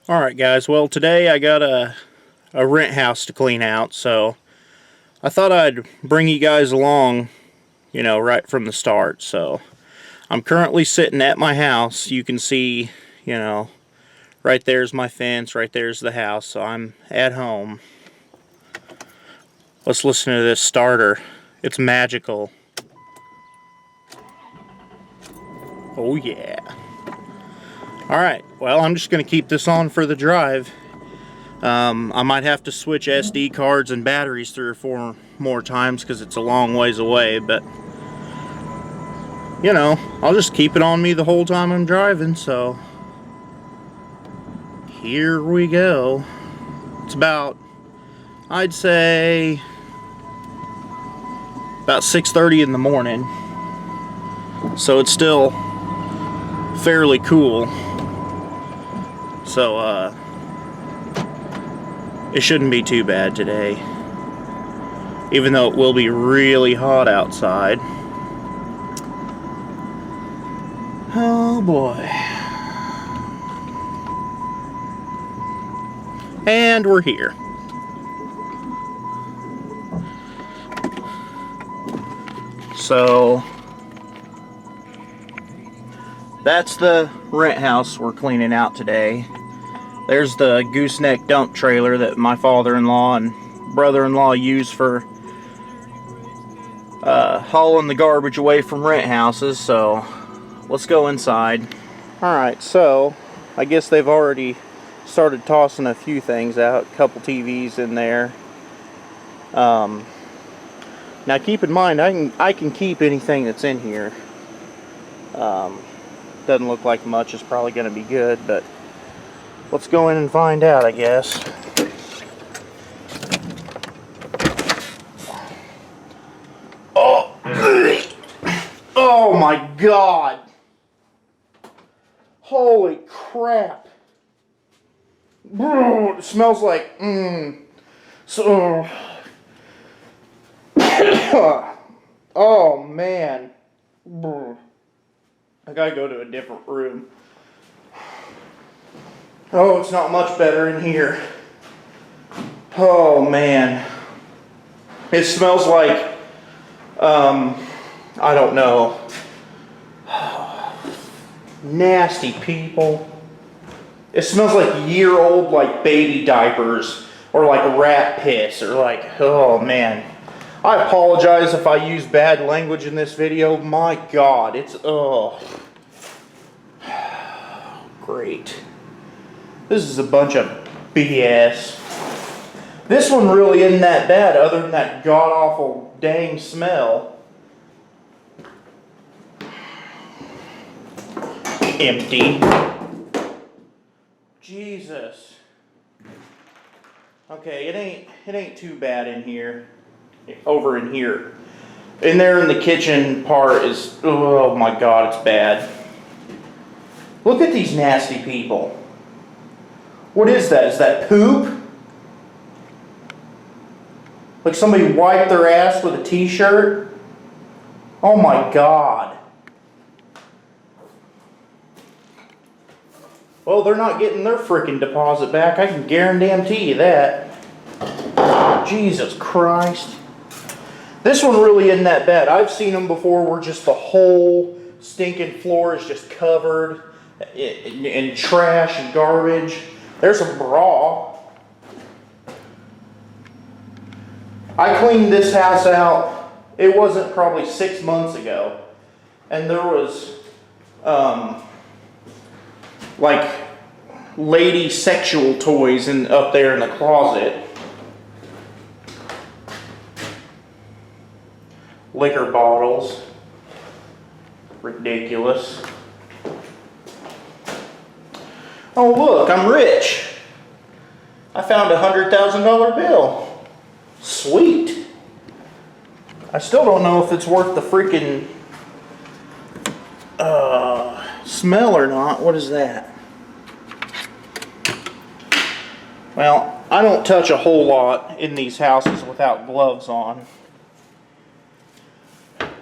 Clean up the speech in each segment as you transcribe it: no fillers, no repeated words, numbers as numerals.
Alright guys, well today I got a rent house to clean out, so I thought I'd bring you guys along, you know, right from the start. So I'm currently sitting at my house. You can see, you know, right there's my fence, right there's the house, so I'm at home. Let's listen to this starter. It's magical. Oh yeah. Alright, well I'm just going to keep this on for the drive. I might have to switch SD cards and batteries 3 or 4 more times because it's a long ways away, but you know, I'll just keep it on me the whole time I'm driving, so here we go. It's about, I'd say, about 6:30 in the morning, so it's still fairly cool. So, it shouldn't be too bad today, even though it will be really hot outside. Oh boy. And we're here. So, that's the rent house we're cleaning out today. There's the gooseneck dump trailer that my father-in-law and brother-in-law use for hauling the garbage away from rent houses. So let's go inside. Alright, so I guess they've already started tossing a few things out. A couple TVs in there. Now keep in mind, I can keep anything that's in here. Doesn't look like much is probably going to be good, but let's go in and find out, I guess. Oh, oh my God! Holy crap! It smells like so. Oh man! I gotta go to a different room. Oh, it's not much better in here. Oh man. It smells like, I don't know. Nasty people. It smells like year-old, like baby diapers, or like rat piss, or like, oh man. I apologize if I use bad language in this video. My God, it's, oh. Great. This is a bunch of BS. This one really isn't that bad other than that god-awful dang smell. Empty. Jesus. Okay, it ain't too bad in here. Over in here. In there in the kitchen part is, oh my God, it's bad. Look at these nasty people. What is that? Is that poop? Like somebody wiped their ass with a t-shirt? Oh my God. Well, they're not getting their frickin' deposit back. I can guarantee you that. Jesus Christ. This one really isn't that bad. I've seen them before where just the whole stinking floor is just covered in trash and garbage. There's a bra. I cleaned this house out, it wasn't probably 6 months ago, and there was like lady sexual toys up there in the closet. Liquor bottles. Ridiculous. Oh look, I'm rich. I found a $100,000 bill. Sweet. I still don't know if it's worth the freaking smell or not. What is that? Well, I don't touch a whole lot in these houses without gloves on.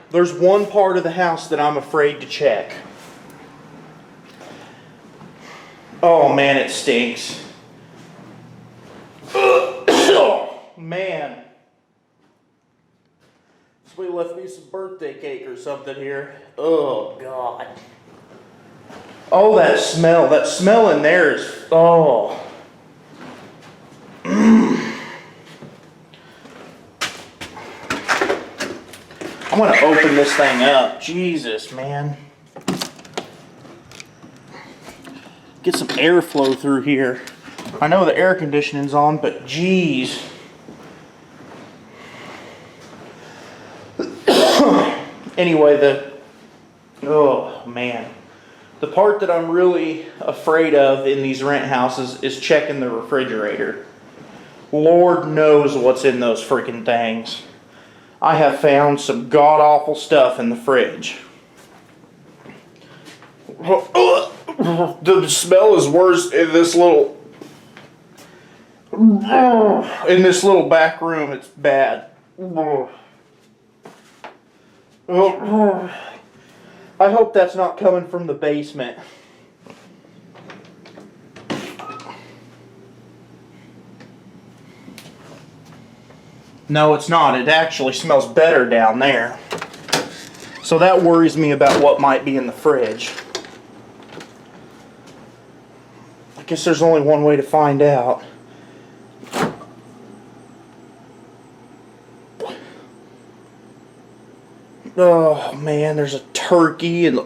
There's one part of the house that I'm afraid to check. Oh man, it stinks. Oh man. Somebody left me some birthday cake or something here. Oh God. Oh, that smell. That smell in there is, oh. I'm going to open this thing up. Jesus, man. Get some airflow through here. I know the air conditioning's on, but geez. Anyway, oh man. The part that I'm really afraid of in these rent houses is checking the refrigerator. Lord knows what's in those freaking things. I have found some god-awful stuff in the fridge. The smell is worse in this little back room. It's bad. I hope that's not coming from the basement. No, it's not. It actually smells better down there. So that worries me about what might be in the fridge. I guess there's only one way to find out. Oh man, there's a turkey and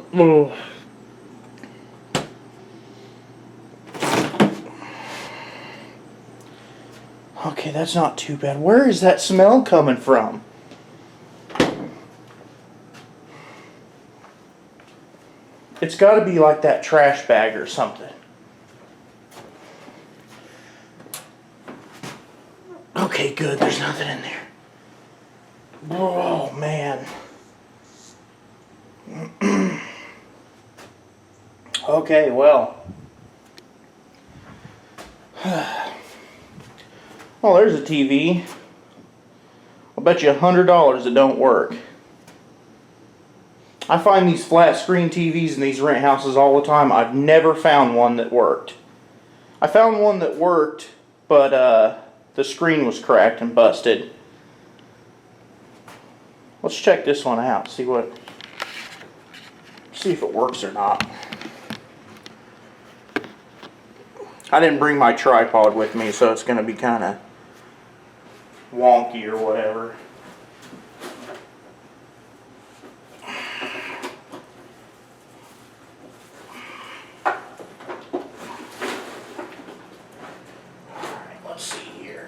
okay, that's not too bad. Where is that smell coming from? It's got to be like that trash bag or something. Okay, good. There's nothing in there. Oh man. Okay, well. Oh, there's a TV. I'll bet you $100 it don't work. I find these flat screen TVs in these rent houses all the time. I've never found one that worked. I found one that worked, but the screen was cracked and busted. Let's check this one out. See if it works or not. I didn't bring my tripod with me, so it's going to be kind of wonky or whatever. Alright, let's see here.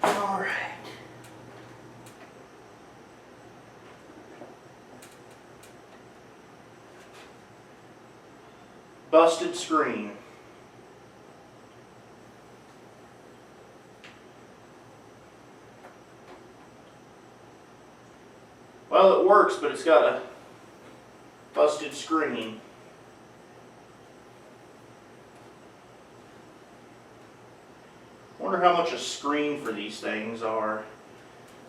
Alright. Busted screen. Well, it works, but it's got a busted screen. Wonder how much a screen for these things are.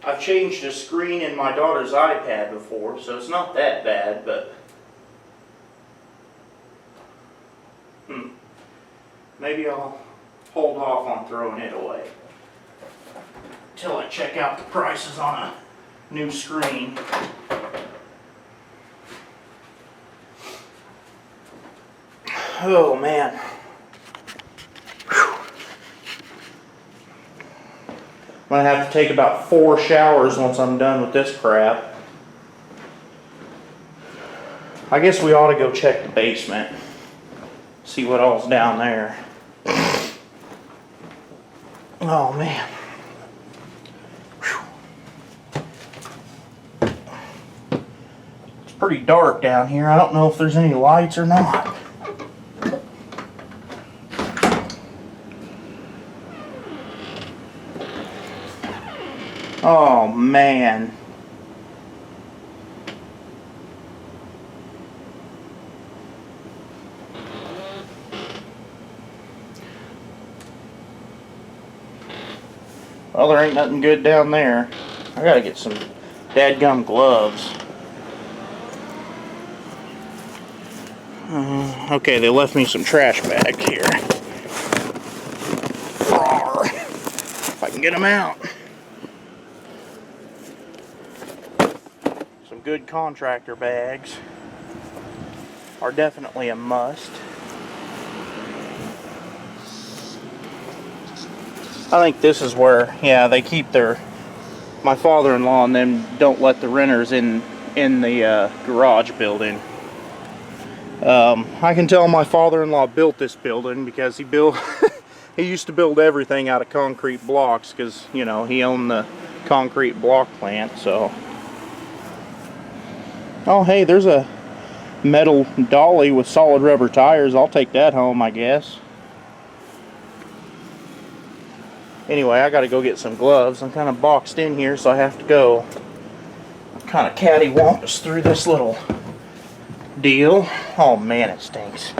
I've changed a screen in my daughter's iPad before, so it's not that bad, but maybe I'll hold off on throwing it away till I check out the prices on a new screen. Oh man. I'm gonna have to take about 4 showers once I'm done with this crap. I guess we ought to go check the basement. See what all's down there. Oh man. It's pretty dark down here. I don't know if there's any lights or not. Oh man. Well, there ain't nothing good down there. I gotta get some dadgum gloves. Okay, they left me some trash bags here. Rawr. If I can get them out. Some good contractor bags are definitely a must. I think this is where, yeah, they keep my father-in-law and them don't let the renters in the garage building. I can tell my father-in-law built this building because he he used to build everything out of concrete blocks because, you know, he owned the concrete block plant, so. Oh, hey, there's a metal dolly with solid rubber tires. I'll take that home, I guess. Anyway, I gotta go get some gloves. I'm kind of boxed in here, so I have to go kind of cattywampus through this little deal. Oh man, it stinks.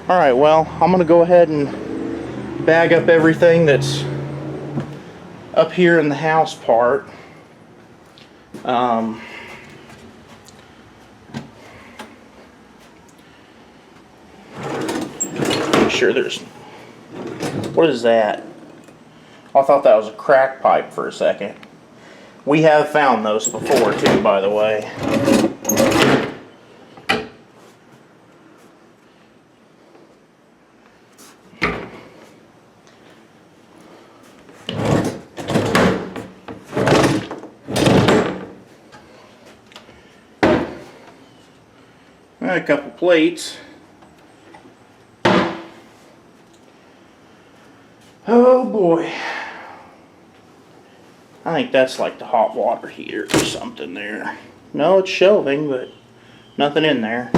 Alright, well, I'm gonna go ahead and bag up everything that's up here in the house part. Make sure there's... What is that? I thought that was a crack pipe for a second. We have found those before too, by the way. A couple plates. Oh boy. I think that's like the hot water heater or something there. No, it's shelving, but nothing in there.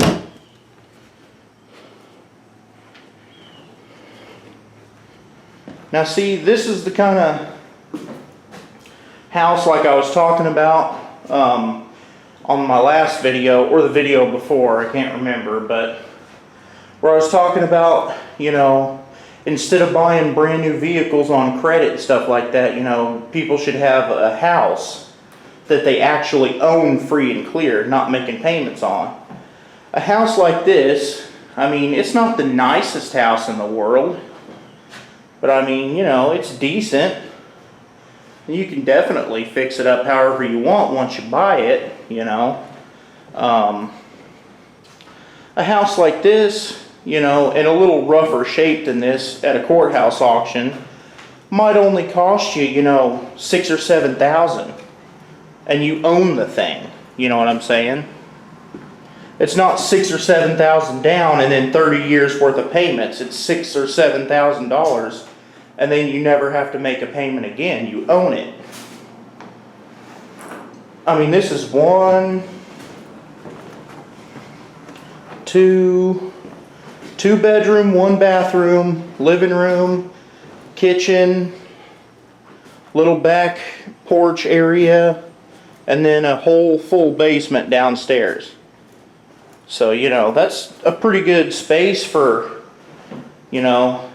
Now see, this is the kind of house like I was talking about on my last video, or the video before, I can't remember, but where I was talking about, you know, instead of buying brand new vehicles on credit and stuff like that, you know, people should have a house that they actually own free and clear, not making payments on. A house like this, I mean, it's not the nicest house in the world, but I mean, you know, it's decent. You can definitely fix it up however you want once you buy it, you know. A house like this, you know, in a little rougher shape than this at a courthouse auction might only cost you, you know, $6,000 or $7,000, and you own the thing. You know what I'm saying? It's not $6,000 or $7,000 down and then 30 years worth of payments. It's $6,000 or $7,000, and then you never have to make a payment again. You own it. I mean, this is two bedroom, 1 bathroom, living room, kitchen, little back porch area, and then a whole full basement downstairs. So, you know, that's a pretty good space for, you know,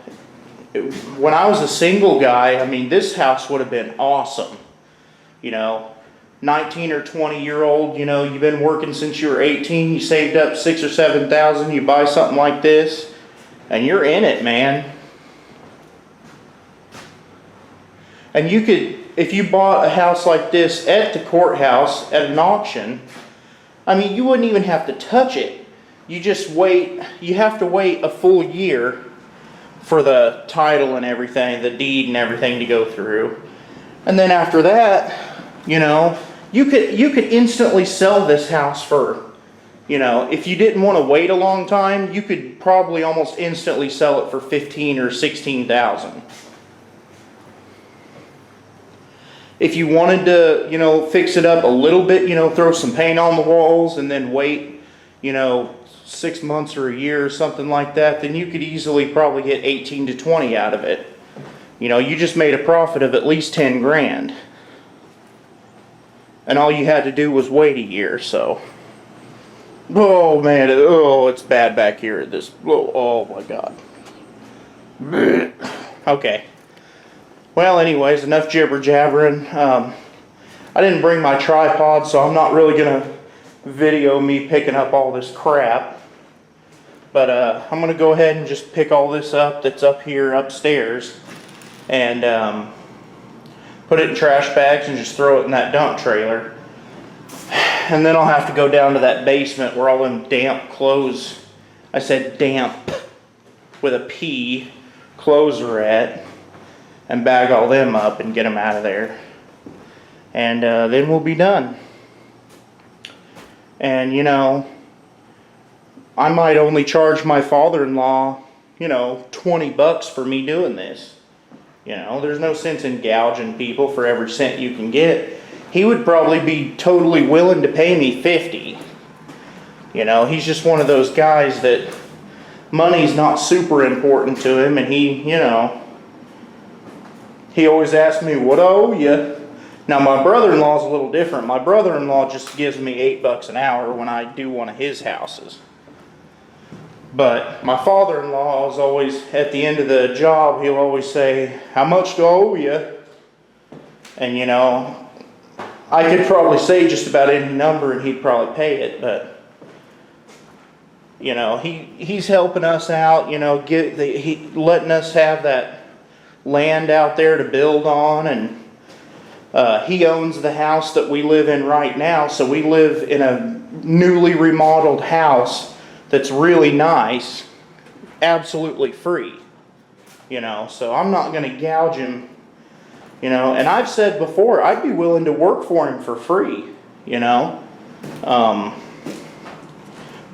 when I was a single guy, I mean, this house would have been awesome. You know, 19 or 20-year-old, you know, you've been working since you were 18, you saved up $6,000 or $7,000, you buy something like this, and you're in it, man. And you could, if you bought a house like this at the courthouse at an auction, I mean, you wouldn't even have to touch it. You just wait, you have to wait a full year for the title and everything, the deed and everything to go through. And then after that, you know, you could instantly sell this house for, you know, if you didn't want to wait a long time, you could probably almost instantly sell it for $15,000 or $16,000. If you wanted to, you know, fix it up a little bit, you know, throw some paint on the walls and then wait, you know, 6 months or a year or something like that, then you could easily probably get 18 to 20 out of it. You know, you just made a profit of at least 10 grand. And all you had to do was wait a year, so. Oh man, oh, it's bad back here at this. Oh my God. Okay. Well, anyways, enough jibber jabbering. I didn't bring my tripod, so I'm not really gonna video me picking up all this crap. But I'm gonna go ahead and just pick all this up that's up here upstairs and put it in trash bags and just throw it in that dump trailer. And then I'll have to go down to that basement where all them damp clothes, I said damp with a P, clothes are at, and bag all them up and get them out of there. And then we'll be done. And you know, I might only charge my father-in-law, you know, 20 bucks for me doing this. You know, there's no sense in gouging people for every cent you can get. He would probably be totally willing to pay me 50. You know, he's just one of those guys that money's not super important to him, and he, you know, he always asks me, what I owe you? Now, my brother-in-law's a little different. My brother-in-law just gives me 8 bucks an hour when I do one of his houses. But my father-in-law is always, at the end of the job, he'll always say, how much do I owe you? And, you know, I could probably say just about any number and he'd probably pay it, but, you know, he's helping us out, you know, letting us have that land out there to build on, and he owns the house that we live in right now, so we live in a newly remodeled house that's really nice, absolutely free, you know, so I'm not going to gouge him, you know, and I've said before, I'd be willing to work for him for free, you know,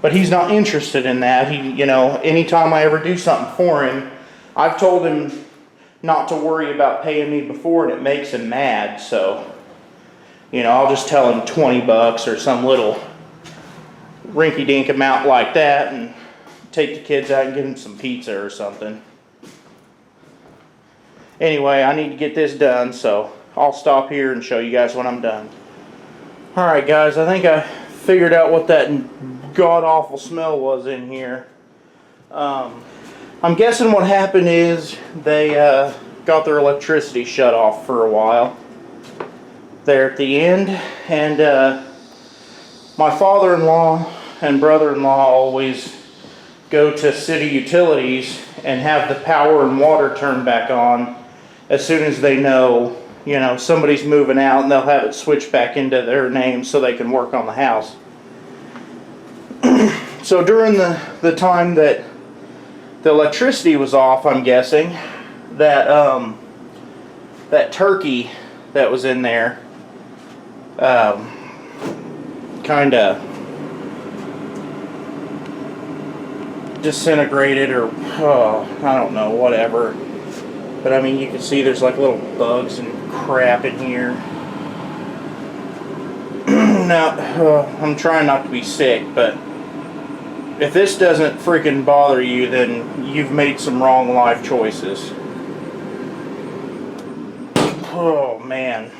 but he's not interested in that. He, you know, anytime I ever do something for him, I've told him not to worry about paying me before, and it makes him mad, so, you know, I'll just tell him 20 bucks or some little rinky-dink amount like that, and take the kids out and give them some pizza or something. Anyway, I need to get this done, so I'll stop here and show you guys when I'm done. Alright guys, I think I figured out what that god-awful smell was in here. I'm guessing what happened is they got their electricity shut off for a while there at the end, and my father-in-law and brother-in-law always go to city utilities and have the power and water turned back on as soon as they know, you know, somebody's moving out, and they'll have it switched back into their name so they can work on the house. So during the time that the electricity was off, I'm guessing that that turkey that was in there kind of disintegrated, or I don't know, whatever. But I mean, you can see there's like little bugs and crap in here. Now, I'm trying not to be sick, but if this doesn't freaking bother you, then you've made some wrong life choices. Oh, man.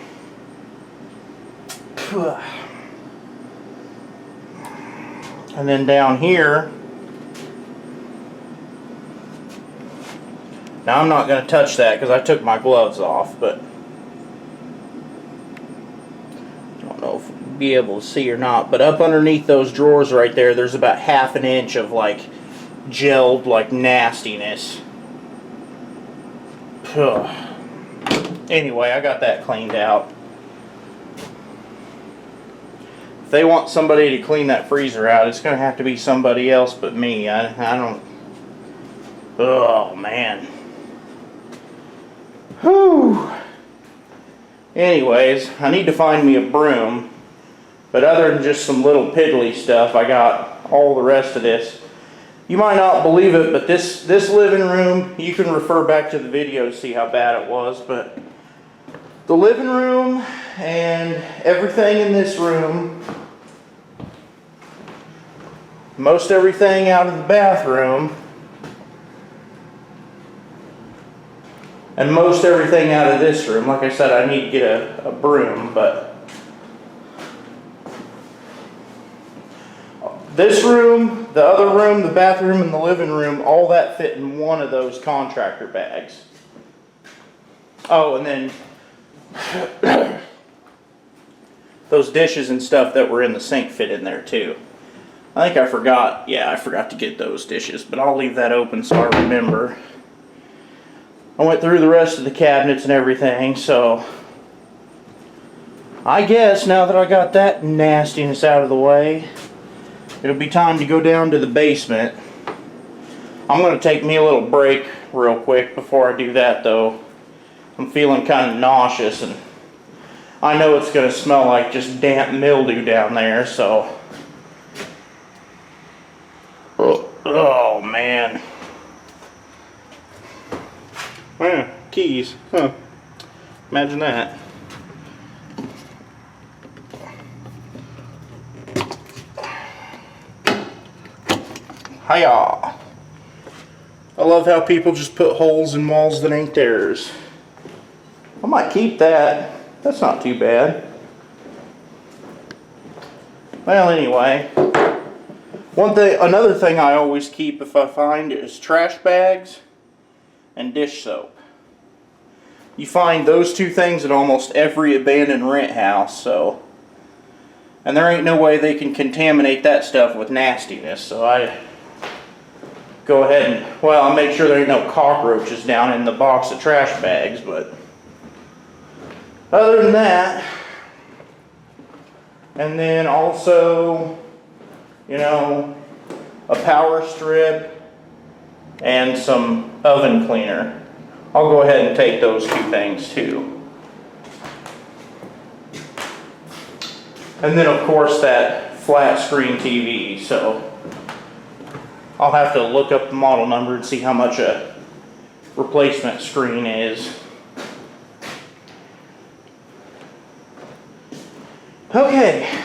And then down here, now I'm not going to touch that because I took my gloves off, but I don't know if you'll be able to see or not, but up underneath those drawers right there, there's about ½ an inch of like gelled like nastiness. Anyway, I got that cleaned out. If they want somebody to clean that freezer out, it's going to have to be somebody else but me. I don't... Oh, man. Whew. Anyways, I need to find me a broom. But other than just some little piddly stuff, I got all the rest of this. You might not believe it, but this living room, you can refer back to the video to see how bad it was, but the living room and everything in this room, most everything out of the bathroom, and most everything out of this room. Like I said, I need to get a broom, but this room, the other room, the bathroom, and the living room, all that fit in one of those contractor bags. Oh, and then those dishes and stuff that were in the sink fit in there too. I think I forgot. Yeah, I forgot to get those dishes, but I'll leave that open so I remember. I went through the rest of the cabinets and everything, so I guess now that I got that nastiness out of the way, it'll be time to go down to the basement. I'm going to take me a little break real quick before I do that, though. I'm feeling kind of nauseous, and I know it's going to smell like just damp mildew down there, so... Oh, man. Keys. Huh. Imagine that. Hiya. I love how people just put holes in walls that ain't theirs. I might keep that. That's not too bad. Well, anyway. Another thing I always keep if I find is trash bags and dish soap. You find those two things at almost every abandoned rent house, so... And there ain't no way they can contaminate that stuff with nastiness, so I go ahead and... Well, I'll make sure there ain't no cockroaches down in the box of trash bags, but... Other than that... And then also... You know, a power strip and some oven cleaner. I'll go ahead and take those two things too. And then of course that flat screen TV, so I'll have to look up the model number and see how much a replacement screen is. Okay.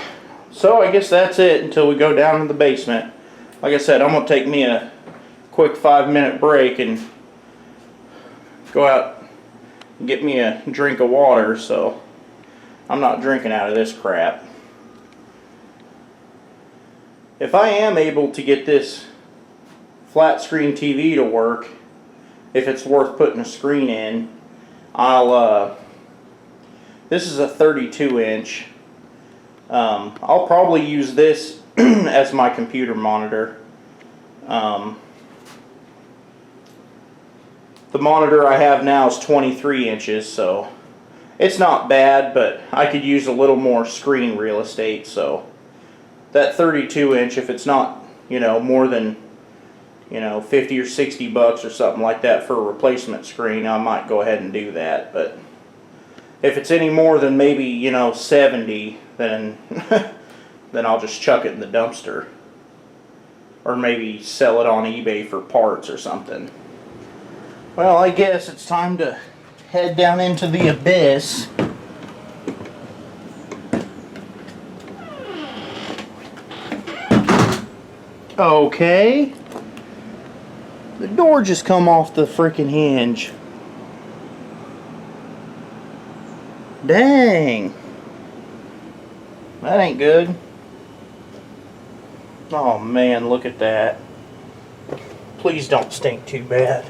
So I guess that's it until we go down to the basement. Like I said, I'm going to take me a quick 5-minute break and go out and get me a drink of water, so I'm not drinking out of this crap. If I am able to get this flat screen TV to work, if it's worth putting a screen in, this is a 32-inch. I'll probably use this as my computer monitor. The monitor I have now is 23 inches, so it's not bad, but I could use a little more screen real estate, so that 32 inch, if it's not, you know, more than, you know, 50 or 60 bucks or something like that for a replacement screen, I might go ahead and do that, but if it's any more than maybe, you know, 70, then then I'll just chuck it in the dumpster. Or maybe sell it on eBay for parts or something. Well, I guess it's time to head down into the abyss. Okay. The door just come off the freaking hinge. Dang. That ain't good. Oh man, look at that. Please don't stink too bad.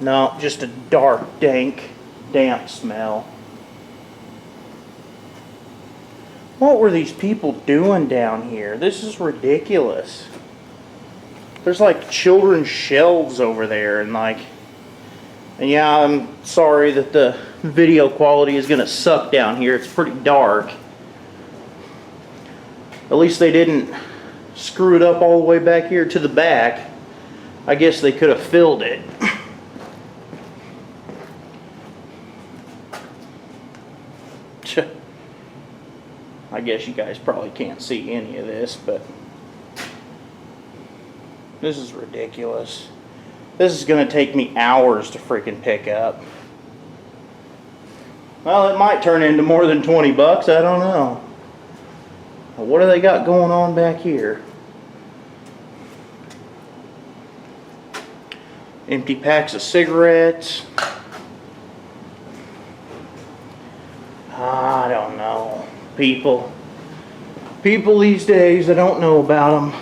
No, just a dark, dank, damp smell. What were these people doing down here? This is ridiculous. There's like children's shelves over there and like... And yeah, I'm sorry that the video quality is going to suck down here. It's pretty dark. At least they didn't screw it up all the way back here to the back. I guess they could have filled it. I guess you guys probably can't see any of this, but this is ridiculous. This is going to take me hours to freaking pick up. Well, it might turn into more than 20 bucks, I don't know. What do they got going on back here? Empty packs of cigarettes. I don't know. People these days, I don't know about them.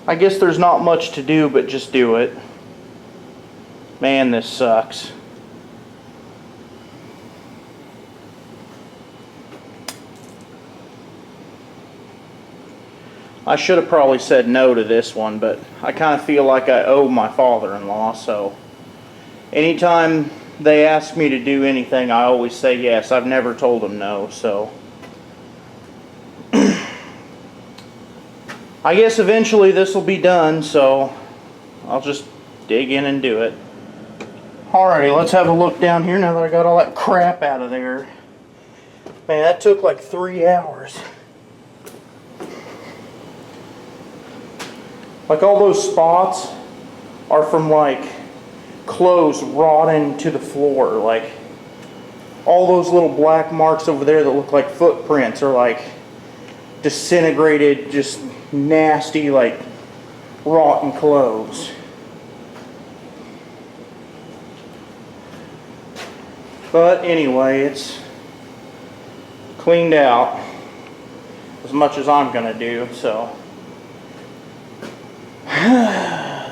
I guess there's not much to do but just do it. Man, this sucks. I should have probably said no to this one, but I kind of feel like I owe my father-in-law, so anytime they ask me to do anything, I always say yes. I've never told them no, so I guess eventually this will be done, so I'll just dig in and do it. Alrighty, let's have a look down here now that I got all that crap out of there. Man, that took like 3 hours. Like all those spots are from like clothes rotting to the floor. Like all those little black marks over there that look like footprints are like disintegrated, just nasty, like rotten clothes. But anyway, it's cleaned out as much as I'm gonna do, so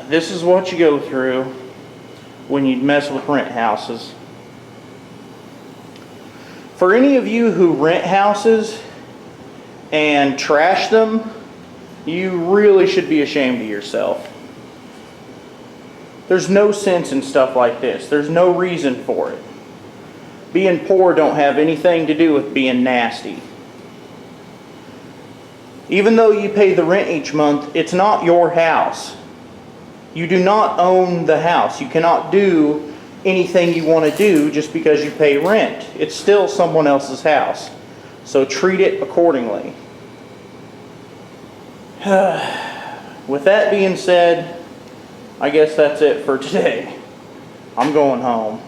this is what you go through when you mess with rent houses. For any of you who rent houses and trash them, you really should be ashamed of yourself. There's no sense in stuff like this. There's no reason for it. Being poor don't have anything to do with being nasty. Even though you pay the rent each month, it's not your house. You do not own the house. You cannot do anything you want to do just because you pay rent. It's still someone else's house. So treat it accordingly. With that being said, I guess that's it for today. I'm going home.